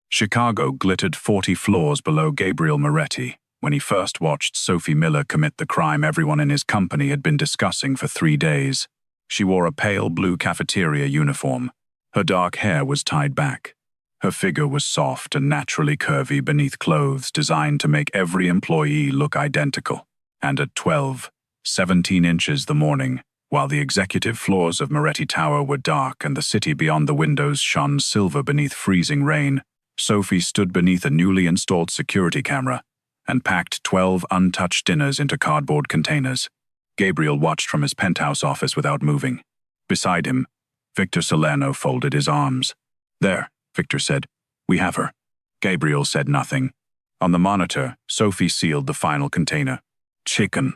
Chicago glittered 40 floors below Gabriel Moretti when he first watched Sophie Miller commit the crime everyone in his company had been discussing for 3 days. She wore a pale blue cafeteria uniform. Her dark hair was tied back. Her figure was soft and naturally curvy beneath clothes designed to make every employee look identical. And at 17 inches the morning, while the executive floors of Moretti Tower were dark and the city beyond the windows shone silver beneath freezing rain, Sophie stood beneath a newly installed security camera and packed 12 untouched dinners into cardboard containers. Gabriel watched from his penthouse office without moving. Beside him, Victor Salerno folded his arms. "There," Victor said. "We have her." Gabriel said nothing. On the monitor, Sophie sealed the final container. Chicken,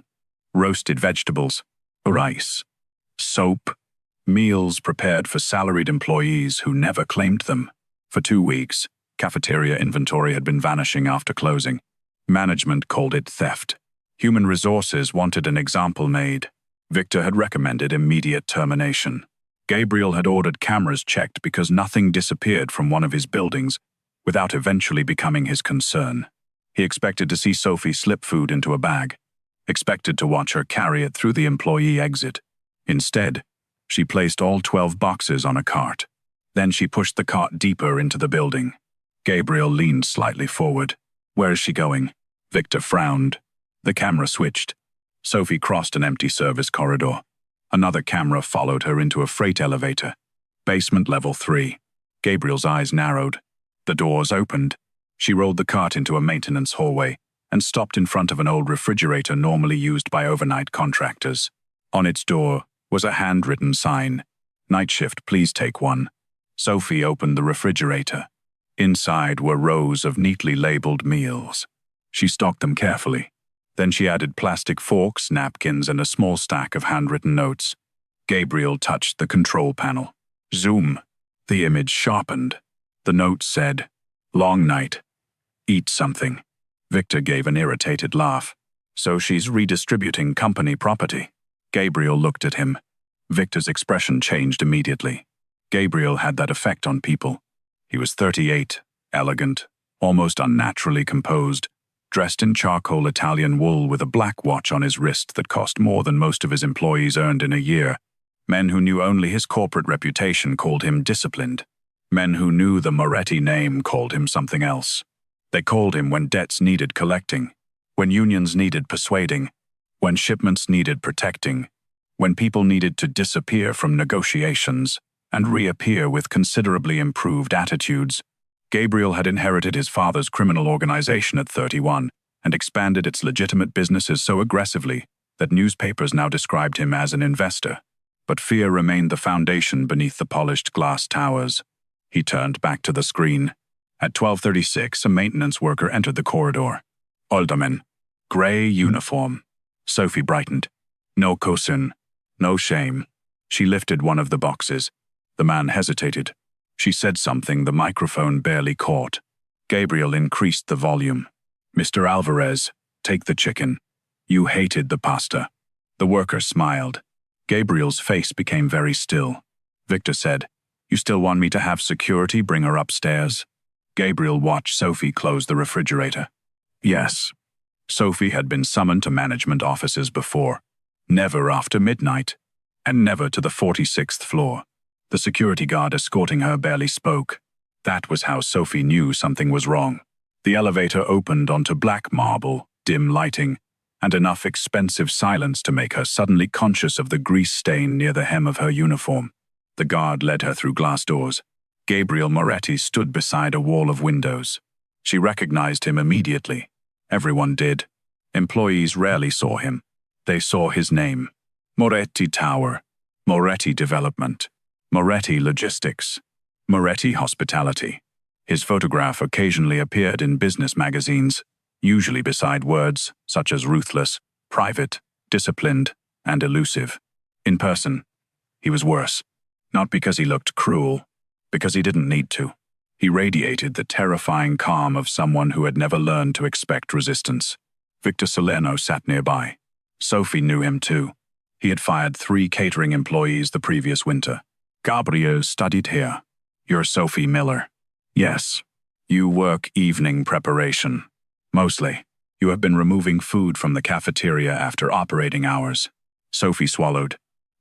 roasted vegetables, rice, soap, meals prepared for salaried employees who never claimed them. For 2 weeks, cafeteria inventory had been vanishing after closing. Management called it theft. Human resources wanted an example made. Victor had recommended immediate termination. Gabriel had ordered cameras checked because nothing disappeared from one of his buildings without eventually becoming his concern. He expected to see Sophie slip food into a bag, expected to watch her carry it through the employee exit. Instead, she placed all 12 boxes on a cart. Then she pushed the cart deeper into the building. Gabriel leaned slightly forward. "Where is she going?" Victor frowned. The camera switched. Sophie crossed an empty service corridor. Another camera followed her into a freight elevator. Basement level 3. Gabriel's eyes narrowed. The doors opened. She rolled the cart into a maintenance hallway and stopped in front of an old refrigerator normally used by overnight contractors. On its door was a handwritten sign. "Night shift, please take one." Sophie opened the refrigerator. Inside were rows of neatly labeled meals. She stocked them carefully. Then she added plastic forks, napkins, and a small stack of handwritten notes. Gabriel touched the control panel. Zoom. The image sharpened. The note said, "Long night. Eat something." Victor gave an irritated laugh. "So she's redistributing company property." Gabriel looked at him. Victor's expression changed immediately. Gabriel had that effect on people. He was 38, elegant, almost unnaturally composed, dressed in charcoal Italian wool with a black watch on his wrist that cost more than most of his employees earned in a year. Men who knew only his corporate reputation called him disciplined. Men who knew the Moretti name called him something else. They called him when debts needed collecting, when unions needed persuading, when shipments needed protecting, when people needed to disappear from negotiations and reappear with considerably improved attitudes. Gabriel had inherited his father's criminal organization at 31 and expanded its legitimate businesses so aggressively that newspapers now described him as an investor. But fear remained the foundation beneath the polished glass towers. He turned back to the screen. At 12:36, a maintenance worker entered the corridor. Alderman. Gray uniform. Sophie brightened. No cousin. No shame. She lifted one of the boxes. The man hesitated. She said something the microphone barely caught. Gabriel increased the volume. "Mr. Alvarez, take the chicken. You hated the pasta." The worker smiled. Gabriel's face became very still. Victor said, "You still want me to have security bring her upstairs?" Gabriel watched Sophie close the refrigerator. Yes. Sophie had been summoned to management offices before. Never after midnight. And never to the 46th floor. The security guard escorting her barely spoke. That was how Sophie knew something was wrong. The elevator opened onto black marble, dim lighting, and enough expensive silence to make her suddenly conscious of the grease stain near the hem of her uniform. The guard led her through glass doors. Gabriel Moretti stood beside a wall of windows. She recognized him immediately. Everyone did. Employees rarely saw him. They saw his name. Moretti Tower. Moretti Development. Moretti Logistics. Moretti Hospitality. His photograph occasionally appeared in business magazines, usually beside words such as ruthless, private, disciplined, and elusive. In person, he was worse. Not because he looked cruel, because he didn't need to. He radiated the terrifying calm of someone who had never learned to expect resistance. Victor Salerno sat nearby. Sophie knew him too. He had fired 3 catering employees the previous winter. "Gabriel studied here. You're Sophie Miller." "Yes." You work evening preparation. Mostly. You have been removing food from the cafeteria after operating hours. Sophie swallowed.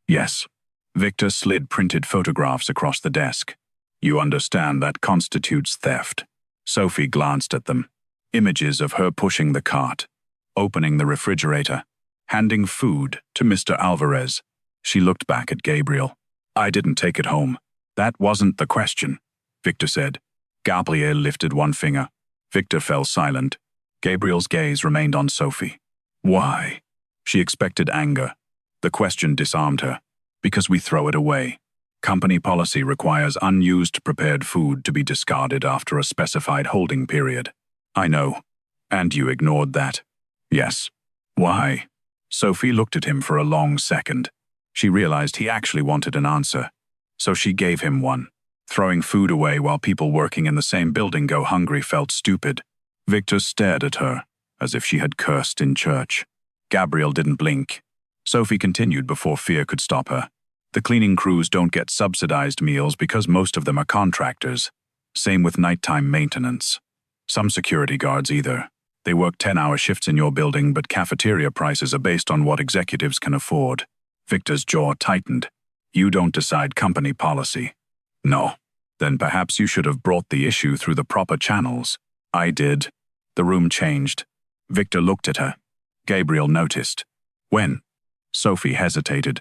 Yes. Victor slid printed photographs across the desk. You understand that constitutes theft. Sophie glanced at them. Images of her pushing the cart, opening the refrigerator, handing food to Mr. Alvarez. She looked back at Gabriel. I didn't take it home. That wasn't the question, Victor said. Gabriel lifted one finger. Victor fell silent. Gabriel's gaze remained on Sophie. Why? She expected anger. The question disarmed her. Because we throw it away. Company policy requires unused prepared food to be discarded after a specified holding period. I know. And you ignored that. Yes. Why? Sophie looked at him for a long second. She realized he actually wanted an answer. So she gave him one. Throwing food away while people working in the same building go hungry felt stupid. Victor stared at her, as if she had cursed in church. Gabriel didn't blink. Sophie continued before fear could stop her. The cleaning crews don't get subsidized meals because most of them are contractors. Same with nighttime maintenance. Some security guards either. They work 10-hour shifts in your building, but cafeteria prices are based on what executives can afford. Victor's jaw tightened. You don't decide company policy. No. Then perhaps you should have brought the issue through the proper channels. I did. The room changed. Victor looked at her. Gabriel noticed. When? Sophie hesitated.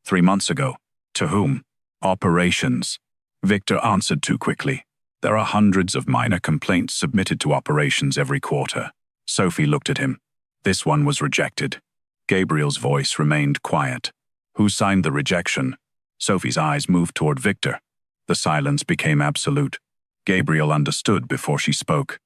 3 months ago. To whom? Operations. Victor answered too quickly. There are hundreds of minor complaints submitted to operations every quarter. Sophie looked at him. This one was rejected. Gabriel's voice remained quiet. Who signed the rejection? Sophie's eyes moved toward Victor. The silence became absolute. Gabriel understood before she spoke.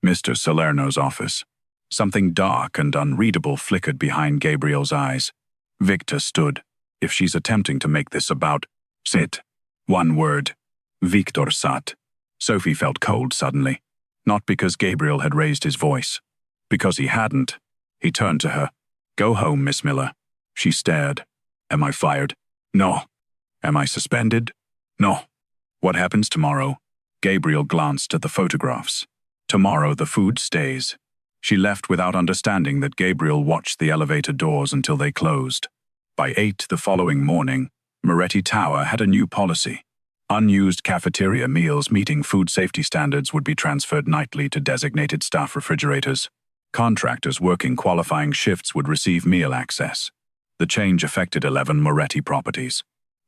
Mr. Salerno's office. Something dark and unreadable flickered behind Gabriel's eyes. Victor stood. If she's attempting to make this about... Sit. One word. Victor sat. Sophie felt cold suddenly. Not because Gabriel had raised his voice. Because he hadn't. He turned to her. Go home, Miss Miller. She stared. Am I fired? No. Am I suspended? No. What happens tomorrow? Gabriel glanced at the photographs. Tomorrow the food stays. She left without understanding that Gabriel watched the elevator doors until they closed. By 8 the following morning, Moretti Tower had a new policy. Unused cafeteria meals meeting food safety standards would be transferred nightly to designated staff refrigerators. Contractors working qualifying shifts would receive meal access. The change affected 11 Moretti properties.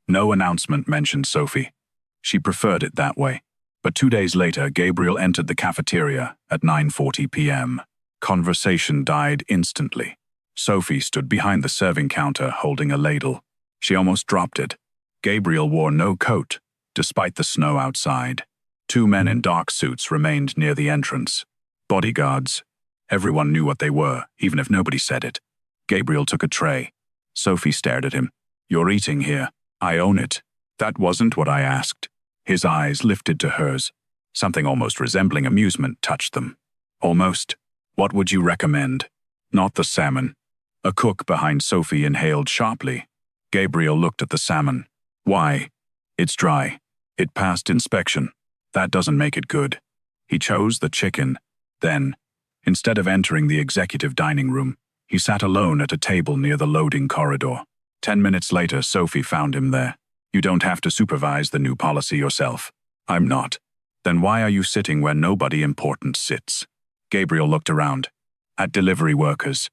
No announcement mentioned Sophie. She preferred it that way. But 2 days later, Gabriel entered the cafeteria at 9:40 p.m. Conversation died instantly. Sophie stood behind the serving counter holding a ladle. She almost dropped it. Gabriel wore no coat, despite the snow outside. 2 men in dark suits remained near the entrance. Bodyguards. Everyone knew what they were, even if nobody said it. Gabriel took a tray. Sophie stared at him. You're eating here. I own it. That wasn't what I asked. His eyes lifted to hers. Something almost resembling amusement touched them. Almost. What would you recommend? Not the salmon. A cook behind Sophie inhaled sharply. Gabriel looked at the salmon. Why? It's dry. It passed inspection. That doesn't make it good. He chose the chicken. Then, instead of entering the executive dining room, he sat alone at a table near the loading corridor. 10 minutes later, Sophie found him there. You don't have to supervise the new policy yourself. I'm not. Then why are you sitting where nobody important sits? Gabriel looked around. At delivery workers,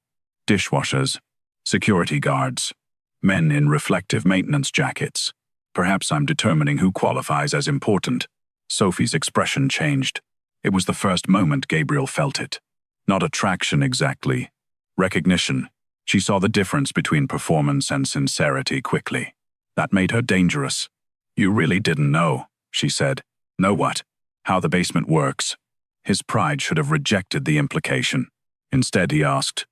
dishwashers, security guards, men in reflective maintenance jackets. Perhaps I'm determining who qualifies as important. Sophie's expression changed. It was the first moment Gabriel felt it. Not attraction exactly. Recognition. She saw the difference between performance and sincerity quickly. That made her dangerous. You really didn't know, she said. Know what? How the basement works. His pride should have rejected the implication. Instead, he asked,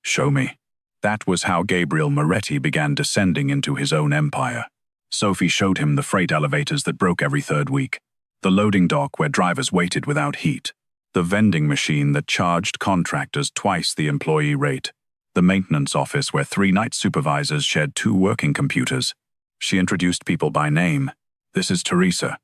Show me. That was how Gabriel Moretti began descending into his own empire. Sophie showed him the freight elevators that broke every 3rd week, the loading dock where drivers waited without heat, the vending machine that charged contractors twice the employee rate, the maintenance office where 3 night supervisors shared 2 working computers. She introduced people by name. This is Teresa.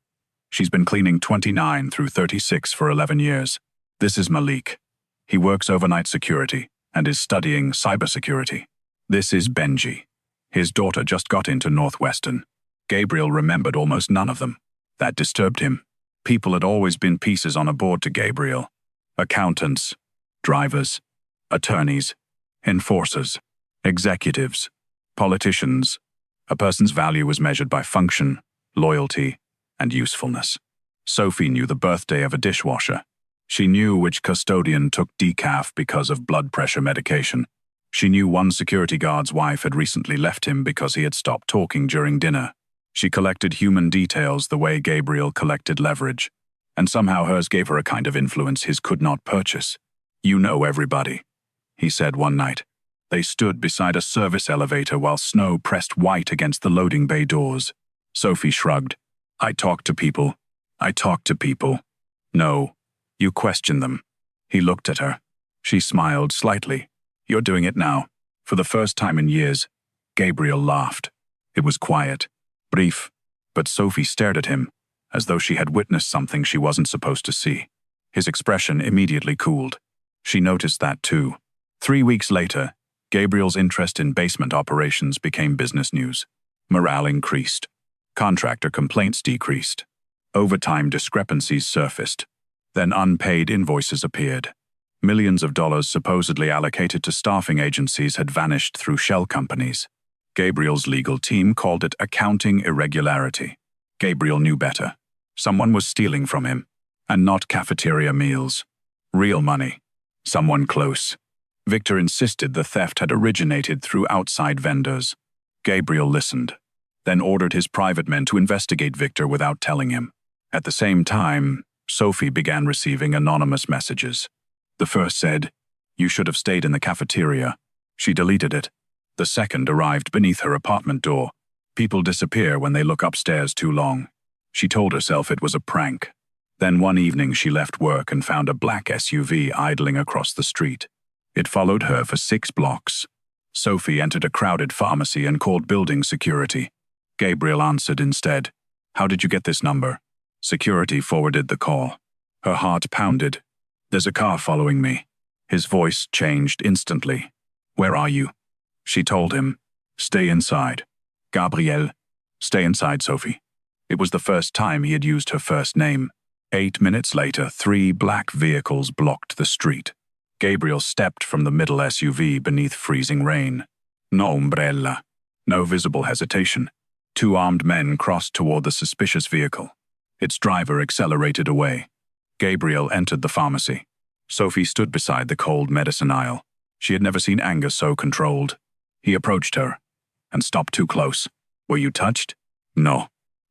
She's been cleaning 29 through 36 for 11 years. This is Malik. He works overnight security and is studying cybersecurity. This is Benji. His daughter just got into Northwestern. Gabriel remembered almost none of them. That disturbed him. People had always been pieces on a board to Gabriel. Accountants, drivers, attorneys, enforcers, executives, politicians. A person's value was measured by function, loyalty, and usefulness. Sophie knew the birthday of a dishwasher. She knew which custodian took decaf because of blood pressure medication. She knew one security guard's wife had recently left him because he had stopped talking during dinner. She collected human details the way Gabriel collected leverage, and somehow hers gave her a kind of influence his could not purchase. "You know everybody," he said one night. They stood beside a service elevator while snow pressed white against the loading bay doors. Sophie shrugged. "I talk to people. I talk to people." "No, you question them." He looked at her. She smiled slightly. "You're doing it now." For the first time in years, Gabriel laughed. It was quiet, brief, but Sophie stared at him, as though she had witnessed something she wasn't supposed to see. His expression immediately cooled. She noticed that too. 3 weeks later, Gabriel's interest in basement operations became business news. Morale increased. Contractor complaints decreased. Overtime discrepancies surfaced. Then unpaid invoices appeared. Millions of dollars supposedly allocated to staffing agencies had vanished through shell companies. Gabriel's legal team called it accounting irregularity. Gabriel knew better. Someone was stealing from him, and not cafeteria meals. Real money. Someone close. Victor insisted the theft had originated through outside vendors. Gabriel listened, then ordered his private men to investigate Victor without telling him. At the same time, Sophie began receiving anonymous messages. The first said, "You should have stayed in the cafeteria." She deleted it. The second arrived beneath her apartment door. "People disappear when they look upstairs too long." She told herself it was a prank. Then one evening she left work and found a black SUV idling across the street. It followed her for 6 blocks. Sophie entered a crowded pharmacy and called building security. Gabriel answered instead. "How did you get this number?" Security forwarded the call. Her heart pounded. "There's a car following me." His voice changed instantly. "Where are you?" She told him. "Stay inside." "Gabriel." "Stay inside, Sophie." It was the first time he had used her first name. 8 minutes later, 3 black vehicles blocked the street. Gabriel stepped from the middle SUV beneath freezing rain. No umbrella. No visible hesitation. 2 armed men crossed toward the suspicious vehicle. Its driver accelerated away. Gabriel entered the pharmacy. Sophie stood beside the cold medicine aisle. She had never seen anger so controlled. He approached her and stopped too close. "Were you touched?" "No."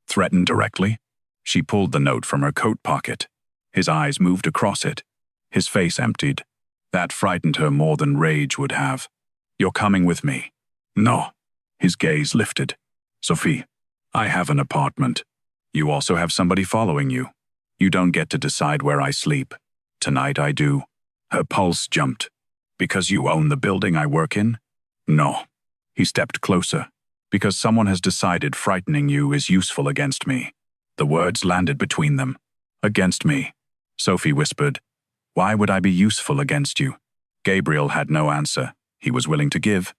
"Threatened directly?" She pulled the note from her coat pocket. His eyes moved across it. His face emptied. That frightened her more than rage would have. "You're coming with me." "No." His gaze lifted. "Sophie, I have an apartment. You also have somebody following you. You don't get to decide where I sleep. Tonight I do." Her pulse jumped. "Because you own the building I work in?" "No." He stepped closer. "Because someone has decided frightening you is useful against me." The words landed between them. "Against me," Sophie whispered. "Why would I be useful against you?" Gabriel had no answer. He was willing to give.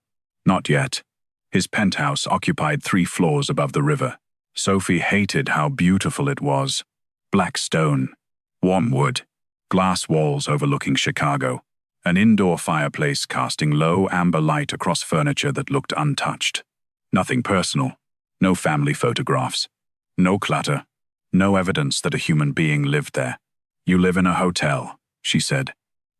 Not yet. His penthouse occupied 3 floors above the river. Sophie hated how beautiful it was. Black stone, warm wood, glass walls overlooking Chicago, an indoor fireplace casting low amber light across furniture that looked untouched. Nothing personal, no family photographs, no clutter, no evidence that a human being lived there. "You live in a hotel," she said.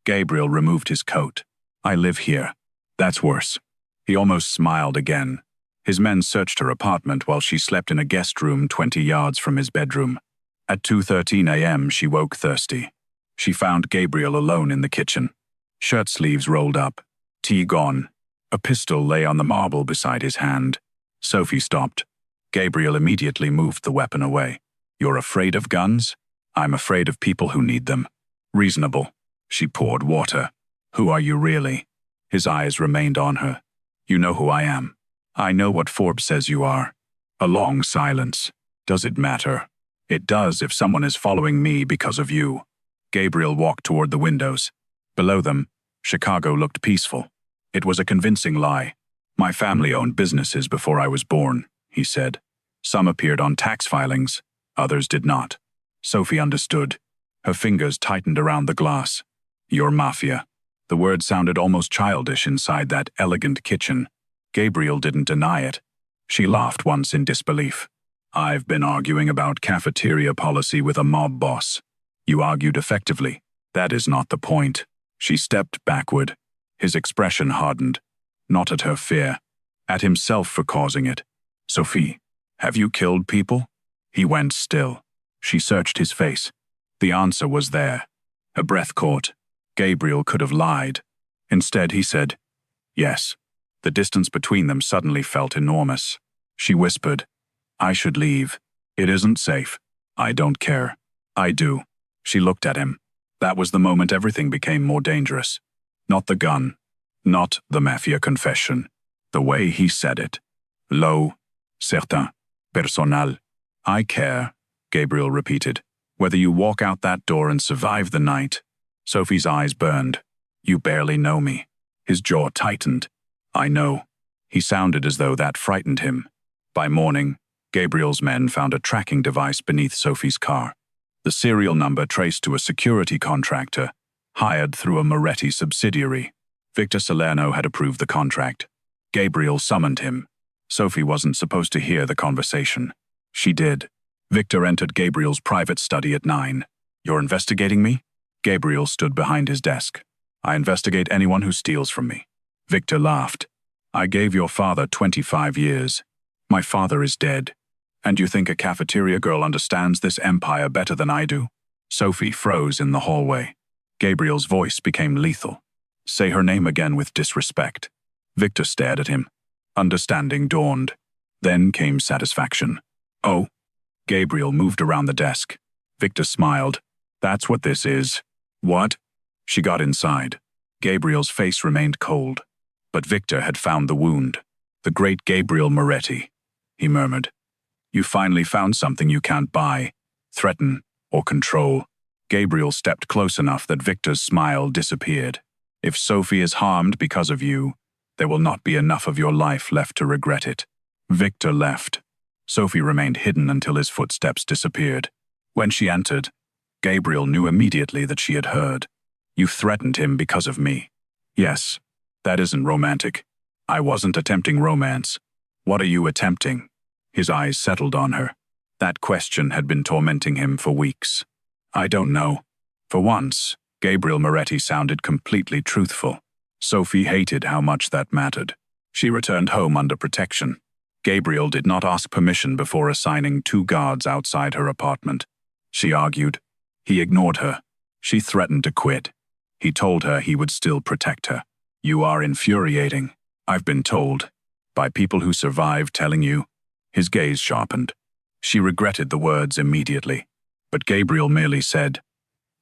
Gabriel removed his coat. "I live here. That's worse." He almost smiled again. His men searched her apartment while she slept in a guest room 20 yards from his bedroom. At 2:13 a.m. she woke thirsty. She found Gabriel alone in the kitchen. Shirt sleeves rolled up, tea gone. A pistol lay on the marble beside his hand. Sophie stopped. Gabriel immediately moved the weapon away. "You're afraid of guns? I'm afraid of people who need them." "Reasonable." She poured water. "Who are you really?" His eyes remained on her. "You know who I am." "I know what Forbes says you are." A long silence. "Does it matter?" It does if someone is following me because of you. Gabriel walked toward the windows. Below them, Chicago looked peaceful. It was a convincing lie. My family owned businesses before I was born, he said. Some appeared on tax filings, others did not. Sophie understood. Her fingers tightened around the glass. Your Mafia. The word sounded almost childish inside that elegant kitchen. Gabriel didn't deny it. She laughed once in disbelief. I've been arguing about cafeteria policy with a mob boss. You argued effectively. That is not the point. She stepped backward. His expression hardened. Not at her fear. At himself for causing it. Sophie, have you killed people? He went still. She searched his face. The answer was there. Her breath caught. Gabriel could have lied. Instead, he said, yes. The distance between them suddenly felt enormous. She whispered, I should leave. It isn't safe. I don't care. I do. She looked at him. That was the moment everything became more dangerous. Not the gun. Not the Mafia confession. The way he said it. Low. Certain. Personnel. I care, Gabriel repeated. Whether you walk out that door and survive the night. Sophie's eyes burned. You barely know me. His jaw tightened. I know. He sounded as though that frightened him. By morning, Gabriel's men found a tracking device beneath Sophie's car. The serial number traced to a security contractor, hired through a Moretti subsidiary. Victor Salerno had approved the contract. Gabriel summoned him. Sophie wasn't supposed to hear the conversation. She did. Victor entered Gabriel's private study at 9. You're investigating me? Gabriel stood behind his desk. I investigate anyone who steals from me. Victor laughed. I gave your father 25 years. My father is dead. And you think a cafeteria girl understands this empire better than I do? Sophie froze in the hallway. Gabriel's voice became lethal. Say her name again with disrespect. Victor stared at him. Understanding dawned. Then came satisfaction. Oh. Gabriel moved around the desk. Victor smiled. That's what this is. What? She got inside. Gabriel's face remained cold. But Victor had found the wound. The great Gabriel Moretti. He murmured. You finally found something you can't buy, threaten, or control. Gabriel stepped close enough that Victor's smile disappeared. If Sophie is harmed because of you, there will not be enough of your life left to regret it. Victor left. Sophie remained hidden until his footsteps disappeared. When she entered, Gabriel knew immediately that she had heard. You threatened him because of me. Yes, that isn't romantic. I wasn't attempting romance. What are you attempting? His eyes settled on her. That question had been tormenting him for weeks. I don't know. For once, Gabriel Moretti sounded completely truthful. Sophie hated how much that mattered. She returned home under protection. Gabriel did not ask permission before assigning 2 guards outside her apartment. She argued. He ignored her. She threatened to quit. He told her he would still protect her. You are infuriating, I've been told. By people who survived telling you. His gaze sharpened. She regretted the words immediately. But Gabriel merely said,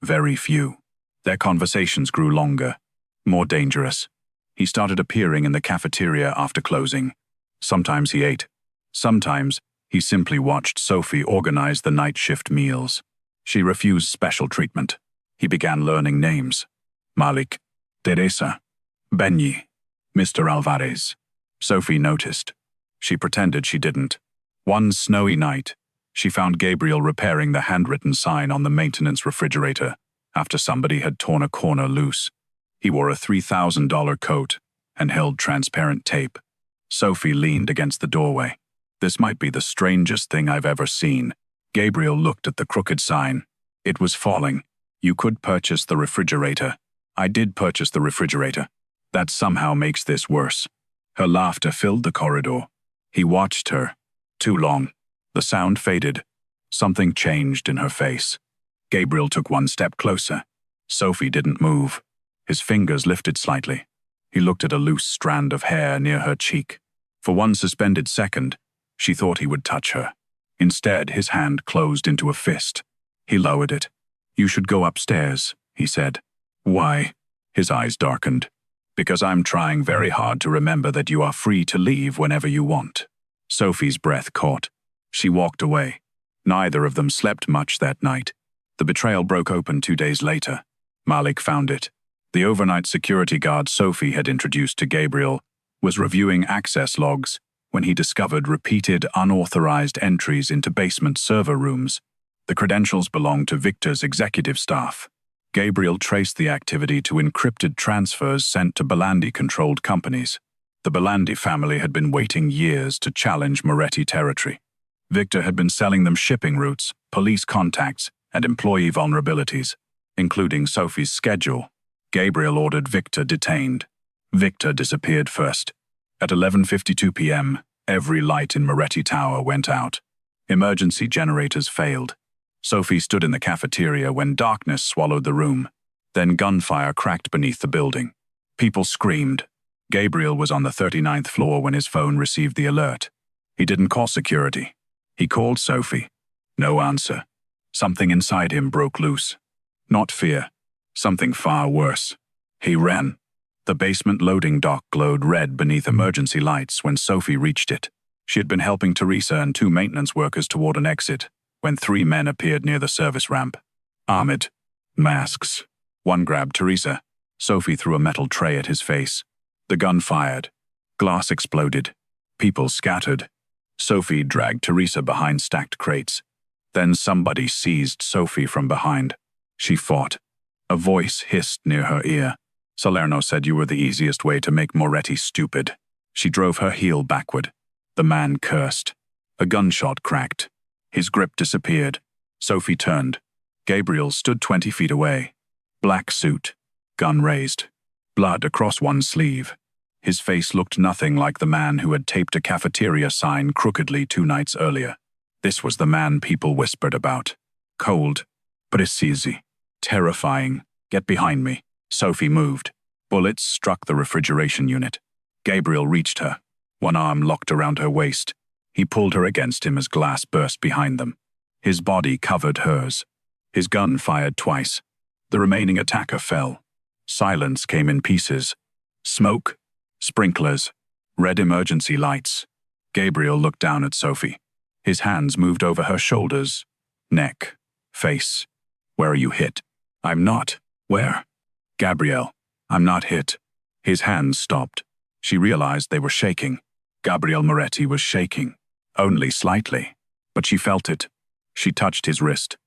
very few. Their conversations grew longer, more dangerous. He started appearing in the cafeteria after closing. Sometimes he ate. Sometimes he simply watched Sophie organize the night shift meals. She refused special treatment. He began learning names. Malik, Teresa, Benny, Mr. Alvarez. Sophie noticed. She pretended she didn't. One snowy night, she found Gabriel repairing the handwritten sign on the maintenance refrigerator after somebody had torn a corner loose. He wore a $3,000 coat and held transparent tape. Sophie leaned against the doorway. This might be the strangest thing I've ever seen. Gabriel looked at the crooked sign. It was falling. You could purchase the refrigerator. I did purchase the refrigerator. That somehow makes this worse. Her laughter filled the corridor. He watched her. Too long. The sound faded. Something changed in her face. Gabriel took one step closer. Sophie didn't move. His fingers lifted slightly. He looked at a loose strand of hair near her cheek. For one suspended second, she thought he would touch her. Instead, his hand closed into a fist. He lowered it. You should go upstairs, he said. Why? His eyes darkened. Because I'm trying very hard to remember that you are free to leave whenever you want. Sophie's breath caught. She walked away. Neither of them slept much that night. The betrayal broke open 2 days later. Malik found it. The overnight security guard Sophie had introduced to Gabriel was reviewing access logs when he discovered repeated unauthorized entries into basement server rooms. The credentials belonged to Victor's executive staff. Gabriel traced the activity to encrypted transfers sent to Belandi-controlled companies. The Belandi family had been waiting years to challenge Moretti territory. Victor had been selling them shipping routes, police contacts, and employee vulnerabilities, including Sophie's schedule. Gabriel ordered Victor detained. Victor disappeared first. At 11:52 p.m., every light in Moretti Tower went out. Emergency generators failed. Sophie stood in the cafeteria when darkness swallowed the room. Then gunfire cracked beneath the building. People screamed. Gabriel was on the 39th floor when his phone received the alert. He didn't call security. He called Sophie. No answer. Something inside him broke loose. Not fear. Something far worse. He ran. The basement loading dock glowed red beneath emergency lights when Sophie reached it. She had been helping Teresa and 2 maintenance workers toward an exit when 3 men appeared near the service ramp. Armored. Masks. One grabbed Teresa. Sophie threw a metal tray at his face. The gun fired. Glass exploded. People scattered. Sophie dragged Teresa behind stacked crates. Then somebody seized Sophie from behind. She fought. A voice hissed near her ear. Salerno said you were the easiest way to make Moretti stupid. She drove her heel backward. The man cursed. A gunshot cracked. His grip disappeared. Sophie turned. Gabriel stood 20 feet away. Black suit. Gun raised. Blood across one sleeve. His face looked nothing like the man who had taped a cafeteria sign crookedly 2 nights earlier. This was the man people whispered about. Cold. Precisi. Terrifying. Get behind me. Sophie moved. Bullets struck the refrigeration unit. Gabriel reached her. One arm locked around her waist. He pulled her against him as glass burst behind them. His body covered hers. His gun fired twice. The remaining attacker fell. Silence came in pieces. Smoke. Sprinklers. Red emergency lights. Gabriel looked down at Sophie. His hands moved over her shoulders. Neck. Face. Where are you hit? I'm not. Where? Gabriel. I'm not hit. His hands stopped. She realized they were shaking. Gabriel Moretti was shaking. Only slightly. But she felt it. She touched his wrist.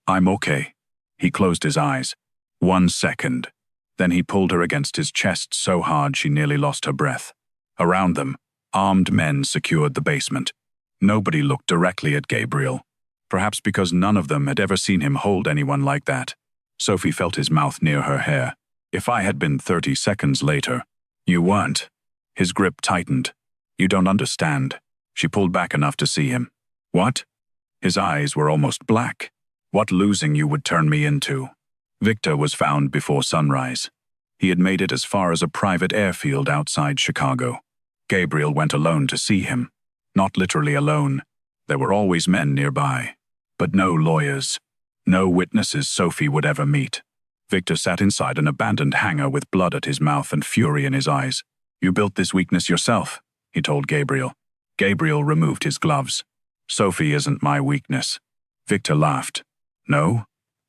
I'm okay. He closed his eyes. 1 second. Then he pulled her against his chest so hard she nearly lost her breath. Around them, armed men secured the basement. Nobody looked directly at Gabriel. Perhaps because none of them had ever seen him hold anyone like that. Sophie felt his mouth near her hair. If I had been 30 seconds later. You weren't. His grip tightened. You don't understand. She pulled back enough to see him. What? His eyes were almost black. What losing you would turn me into? Victor was found before sunrise. He had made it as far as a private airfield outside Chicago. Gabriel went alone to see him. Not literally alone. There were always men nearby. But no lawyers. No witnesses Sophie would ever meet. Victor sat inside an abandoned hangar with blood at his mouth and fury in his eyes. You built this weakness yourself, he told Gabriel. Gabriel removed his gloves. Sophie isn't my weakness. Victor laughed. No?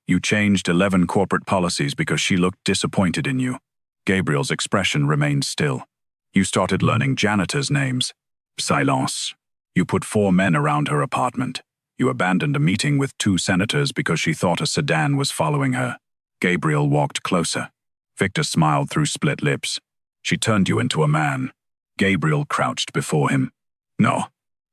You changed 11 corporate policies because she looked disappointed in you. Gabriel's expression remained still. You started learning janitors' names. Silence. You put 4 men around her apartment. You abandoned a meeting with 2 senators because she thought a sedan was following her. Gabriel walked closer. Victor smiled through split lips. She turned you into a man. Gabriel crouched before him. No.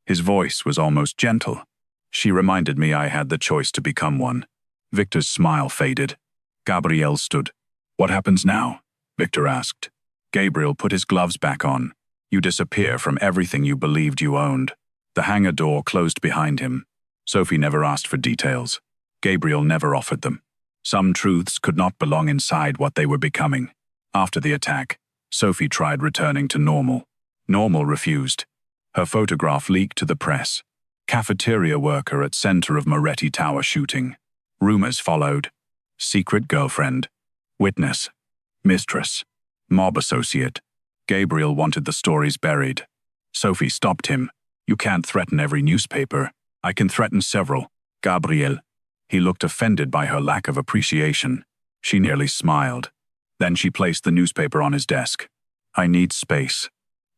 His voice was almost gentle. She reminded me I had the choice to become one. Victor's smile faded. Gabriel stood. What happens now? Victor asked. Gabriel put his gloves back on. You disappear from everything you believed you owned. The hangar door closed behind him. Sophie never asked for details. Gabriel never offered them. Some truths could not belong inside what they were becoming. After the attack, Sophie tried returning to normal. Normal refused. Her photograph leaked to the press. Cafeteria worker at center of Moretti Tower shooting. Rumors followed. Secret girlfriend. Witness. Mistress. Mob associate. Gabriel wanted the stories buried. Sophie stopped him. You can't threaten every newspaper. I can threaten several. Gabriel. He looked offended by her lack of appreciation. She nearly smiled. Then she placed the newspaper on his desk. I need space.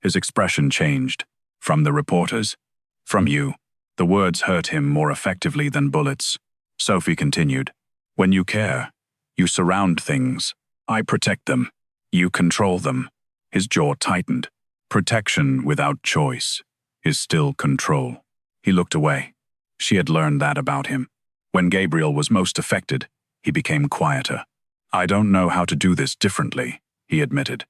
His expression changed. From the reporters? From you. The words hurt him more effectively than bullets. Sophie continued. When you care, you surround things. I protect them. You control them. His jaw tightened. Protection without choice is still control. He looked away. She had learned that about him. When Gabriel was most affected, he became quieter. I don't know how to do this differently, he admitted.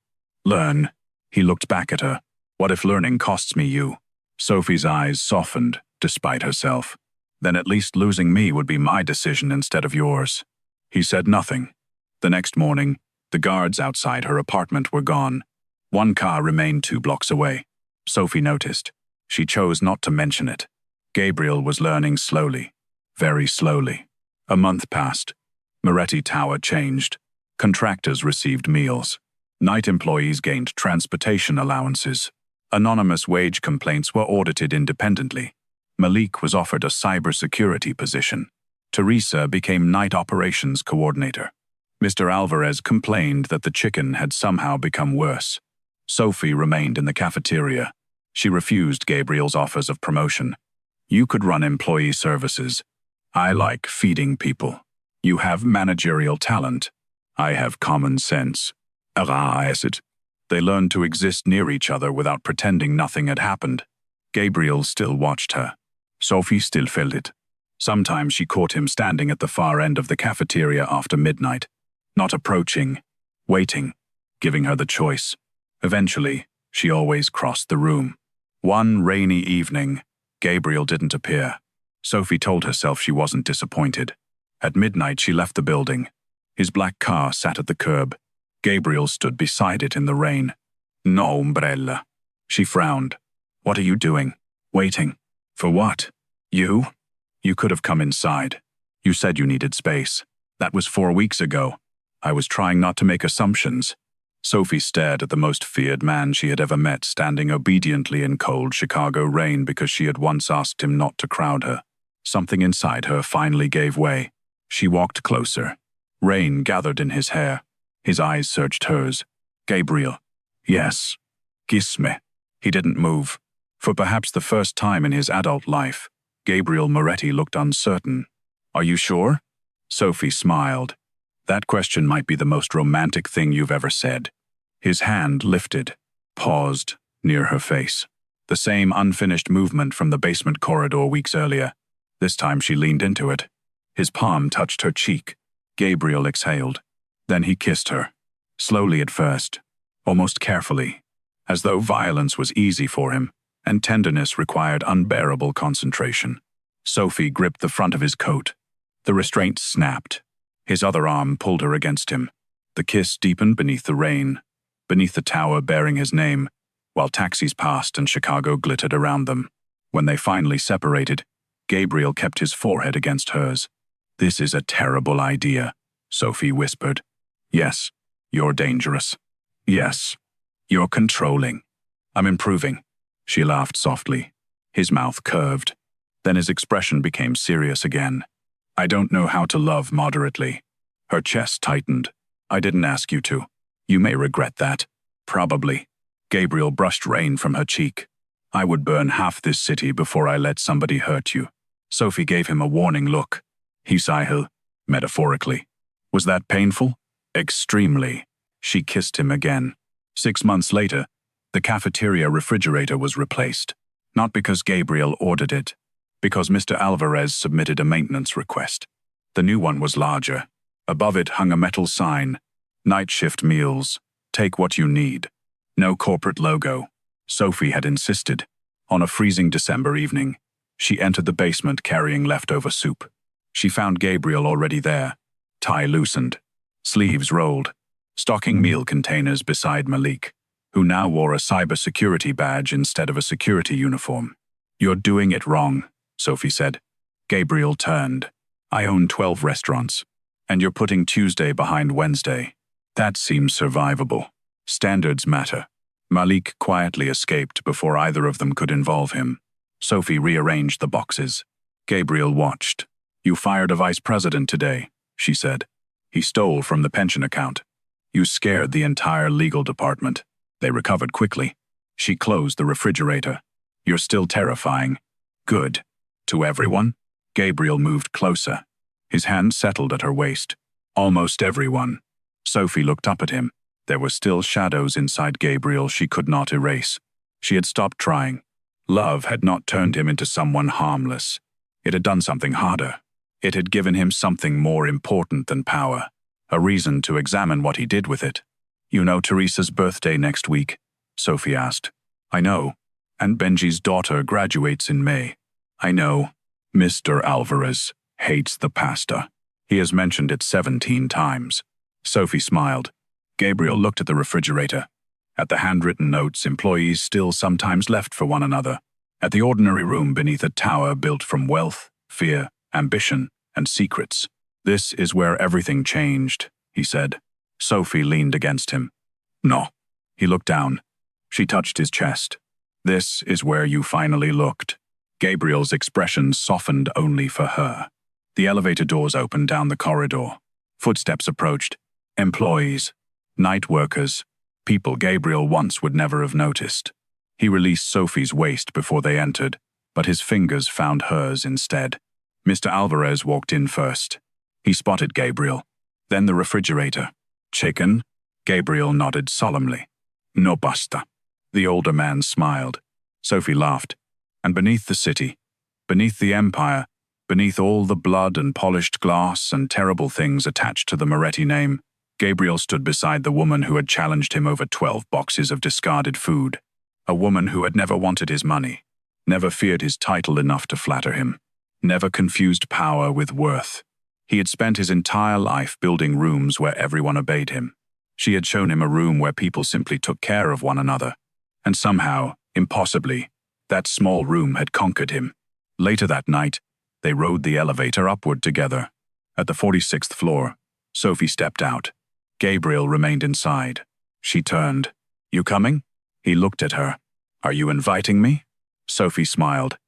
Learn. He looked back at her. What if learning costs me you? Sophie's eyes softened, despite herself. Then at least losing me would be my decision instead of yours. He said nothing. The next morning, the guards outside her apartment were gone. One car remained 2 blocks away. Sophie noticed. She chose not to mention it. Gabriel was learning slowly. Very slowly. A month passed. Moretti Tower changed. Contractors received meals. Night employees gained transportation allowances. Anonymous wage complaints were audited independently. Malik was offered a cybersecurity position. Teresa became night operations coordinator. Mr. Alvarez complained that the chicken had somehow become worse. Sophie remained in the cafeteria. She refused Gabriel's offers of promotion. You could run employee services. I like feeding people. You have managerial talent. I have common sense. They learned to exist near each other without pretending nothing had happened. Gabriel still watched her. Sophie still felt it. Sometimes she caught him standing at the far end of the cafeteria after midnight, not approaching, waiting, giving her the choice. Eventually, she always crossed the room. One rainy evening, Gabriel didn't appear. Sophie told herself she wasn't disappointed. At midnight, she left the building. His black car sat at the curb. Gabriel stood beside it in the rain. No umbrella. She frowned. What are you doing? Waiting. For what? You? You could have come inside. You said you needed space. That was 4 weeks ago. I was trying not to make assumptions. Sophie stared at the most feared man she had ever met standing obediently in cold Chicago rain because she had once asked him not to crowd her. Something inside her finally gave way. She walked closer. Rain gathered in his hair. His eyes searched hers. Gabriel. Yes. Kiss me. He didn't move. For perhaps the first time in his adult life, Gabriel Moretti looked uncertain. Are you sure? Sophie smiled. That question might be the most romantic thing you've ever said. His hand lifted, paused, near her face. The same unfinished movement from the basement corridor weeks earlier. This time she leaned into it. His palm touched her cheek. Gabriel exhaled. Then he kissed her. Slowly at first, almost carefully, as though violence was easy for him, and tenderness required unbearable concentration. Sophie gripped the front of his coat. The restraint snapped. His other arm pulled her against him. The kiss deepened beneath the rain, beneath the tower bearing his name, while taxis passed and Chicago glittered around them. When they finally separated, Gabriel kept his forehead against hers. This is a terrible idea, Sophie whispered. Yes, you're dangerous. Yes, you're controlling. I'm improving. She laughed softly. His mouth curved. Then his expression became serious again. I don't know how to love moderately. Her chest tightened. I didn't ask you to. You may regret that. Probably. Gabriel brushed rain from her cheek. I would burn half this city before I let somebody hurt you. Sophie gave him a warning look. He sighed, metaphorically. Was that painful? Extremely. She kissed him again. 6 months later, the cafeteria refrigerator was replaced. Not because Gabriel ordered it, because Mr. Alvarez submitted a maintenance request. The new one was larger. Above it hung a metal sign, Night Shift Meals, take what you need. No corporate logo. Sophie had insisted. On a freezing December evening, she entered the basement carrying leftover soup. She found Gabriel already there, tie loosened, sleeves rolled, stocking meal containers beside Malik, who now wore a cybersecurity badge instead of a security uniform. You're doing it wrong, Sophie said. Gabriel turned. I own 12 restaurants, and you're putting Tuesday behind Wednesday. That seems survivable. Standards matter. Malik quietly escaped before either of them could involve him. Sophie rearranged the boxes. Gabriel watched. You fired a vice president today, she said. He stole from the pension account. You scared the entire legal department. They recovered quickly. She closed the refrigerator. You're still terrifying. Good. To everyone? Gabriel moved closer. His hand settled at her waist. Almost everyone. Sophie looked up at him. There were still shadows inside Gabriel she could not erase. She had stopped trying. Love had not turned him into someone harmless. It had done something harder. It had given him something more important than power, a reason to examine what he did with it. You know Teresa's birthday next week? Sophie asked. I know. And Benji's daughter graduates in May. I know. Mr. Alvarez hates the pasta. He has mentioned it 17 times. Sophie smiled. Gabriel looked at the refrigerator. At the handwritten notes employees still sometimes left for one another. At the ordinary room beneath a tower built from wealth, fear, ambition, and secrets. This is where everything changed, he said. Sophie leaned against him. No. He looked down. She touched his chest. This is where you finally looked. Gabriel's expression softened only for her. The elevator doors opened down the corridor. Footsteps approached. Employees. Night workers. People Gabriel once would never have noticed. He released Sophie's waist before they entered, but his fingers found hers instead. Mr. Alvarez walked in first. He spotted Gabriel. Then the refrigerator. Chicken? Gabriel nodded solemnly. No basta. The older man smiled. Sophie laughed. And beneath the city, beneath the empire, beneath all the blood and polished glass and terrible things attached to the Moretti name, Gabriel stood beside the woman who had challenged him over 12 boxes of discarded food. A woman who had never wanted his money, never feared his title enough to flatter him, never confused power with worth. He had spent his entire life building rooms where everyone obeyed him. She had shown him a room where people simply took care of one another. And somehow, impossibly, that small room had conquered him. Later that night, they rode the elevator upward together. At the 46th floor, Sophie stepped out. Gabriel remained inside. She turned. You coming? He looked at her. Are you inviting me? Sophie smiled.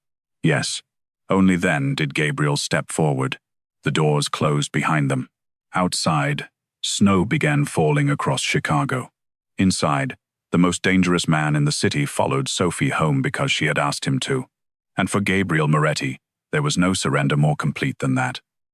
Yes. Only then did Gabriel step forward. The doors closed behind them. Outside, snow began falling across Chicago. Inside, the most dangerous man in the city followed Sophie home because she had asked him to. And for Gabriel Moretti, there was no surrender more complete than that.